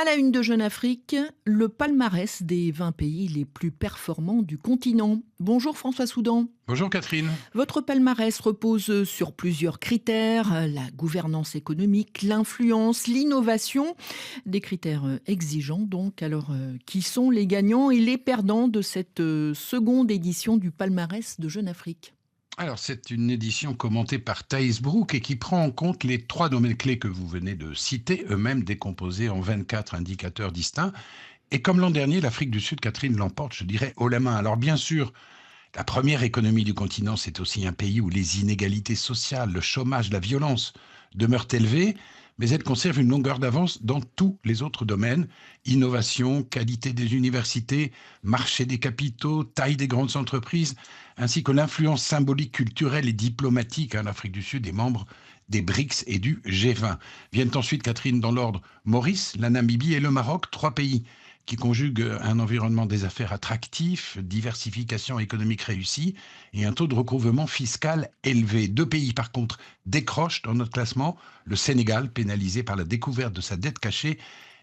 À la une de Jeune Afrique, le palmarès des 20 pays les plus performants du continent. Bonjour François Soudan. Bonjour Catherine. Votre palmarès repose sur plusieurs critères, la gouvernance économique, l'influence, l'innovation, des critères exigeants donc. Alors, qui sont les gagnants et les perdants de cette seconde édition du palmarès de Jeune Afrique? Alors c'est une édition commentée par Thaïs Brook et qui prend en compte les trois domaines clés que vous venez de citer, eux-mêmes décomposés en 24 indicateurs distincts. Et comme l'an dernier, l'Afrique du Sud, Catherine, l'emporte, je dirais, haut la main. Alors bien sûr, la première économie du continent, c'est aussi un pays où les inégalités sociales, le chômage, la violence demeurent élevées, mais elle conserve une longueur d'avance dans tous les autres domaines: innovation, qualité des universités, marché des capitaux, taille des grandes entreprises, ainsi que l'influence symbolique, culturelle et diplomatique. L'Afrique du Sud est membre des BRICS et du G20. Viennent ensuite, Catherine, dans l'ordre, Maurice, la Namibie et le Maroc, trois pays qui conjugue un environnement des affaires attractif, diversification économique réussie et un taux de recouvrement fiscal élevé. Deux pays, par contre, décrochent dans notre classement: le Sénégal, pénalisé par la découverte de sa dette cachée,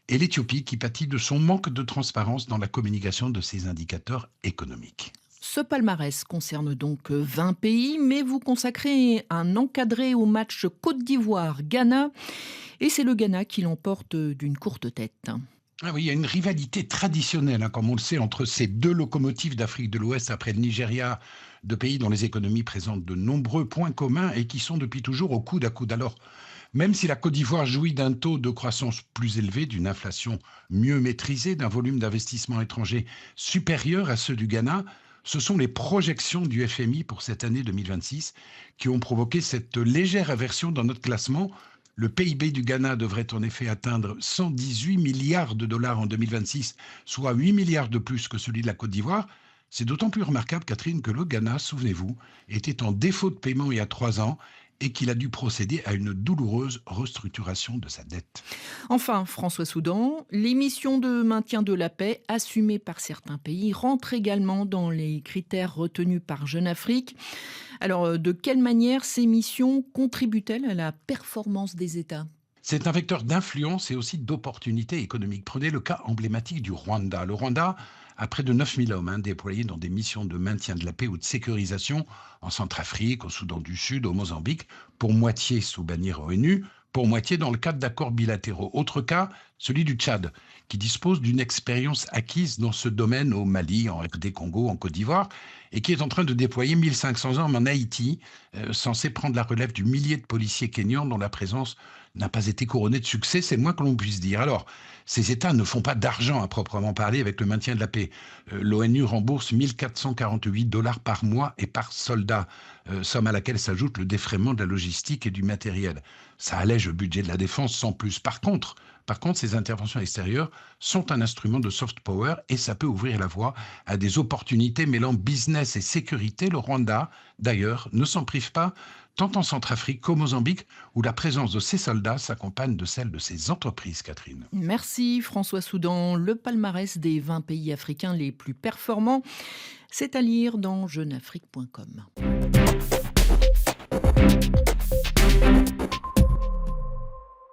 et l'Éthiopie, qui pâtit de son manque de transparence dans la communication de ses indicateurs économiques. Ce palmarès concerne donc 20 pays, mais vous consacrez un encadré au match Côte d'Ivoire-Ghana, et c'est le Ghana qui l'emporte d'une courte tête. Ah oui, il y a une rivalité traditionnelle, comme on le sait, entre ces deux locomotives d'Afrique de l'Ouest après le Nigeria, deux pays dont les économies présentent de nombreux points communs et qui sont depuis toujours au coude à coude. Alors, même si la Côte d'Ivoire jouit d'un taux de croissance plus élevé, d'une inflation mieux maîtrisée, d'un volume d'investissement étranger supérieur à ceux du Ghana, ce sont les projections du FMI pour cette année 2026 qui ont provoqué cette légère aversion dans notre classement. Le PIB du Ghana devrait en effet atteindre 118 milliards de dollars en 2026, soit 8 milliards de plus que celui de la Côte d'Ivoire. C'est d'autant plus remarquable, Catherine, que le Ghana, souvenez-vous, était en défaut de paiement il y a 3 ans et qu'il a dû procéder à une douloureuse restructuration de sa dette. Enfin, François Soudan, les missions de maintien de la paix assumées par certains pays rentrent également dans les critères retenus par Jeune Afrique. Alors, de quelle manière ces missions contribuent-elles à la performance des États? C'est un vecteur d'influence et aussi d'opportunités économiques. Prenez le cas emblématique du Rwanda. Le Rwanda a près de 9000 hommes déployés dans des missions de maintien de la paix ou de sécurisation en Centrafrique, au Soudan du Sud, au Mozambique, pour moitié sous bannière ONU, pour moitié dans le cadre d'accords bilatéraux. Autre cas, celui du Tchad, qui dispose d'une expérience acquise dans ce domaine au Mali, en RD Congo, en Côte d'Ivoire, et qui est en train de déployer 1500 hommes en Haïti, censé prendre la relève du millier de policiers kényans dont la présence n'a pas été couronnée de succès, c'est le moins que l'on puisse dire. Alors, ces États ne font pas d'argent à proprement parler avec le maintien de la paix. L'ONU rembourse 1448 dollars par mois et par soldat, somme à laquelle s'ajoute le défraiement de la logistique et du matériel. Ça allège le budget de la défense sans plus. Par contre, ces interventions extérieures sont un instrument de soft power et ça peut ouvrir la voie à des opportunités mêlant business et sécurité. Le Rwanda, d'ailleurs, ne s'en prive pas, tant en Centrafrique qu'au Mozambique, où la présence de ces soldats s'accompagne de celle de ces entreprises, Catherine. Merci François Soudan. Le palmarès des 20 pays africains les plus performants, c'est à lire dans jeuneafrique.com.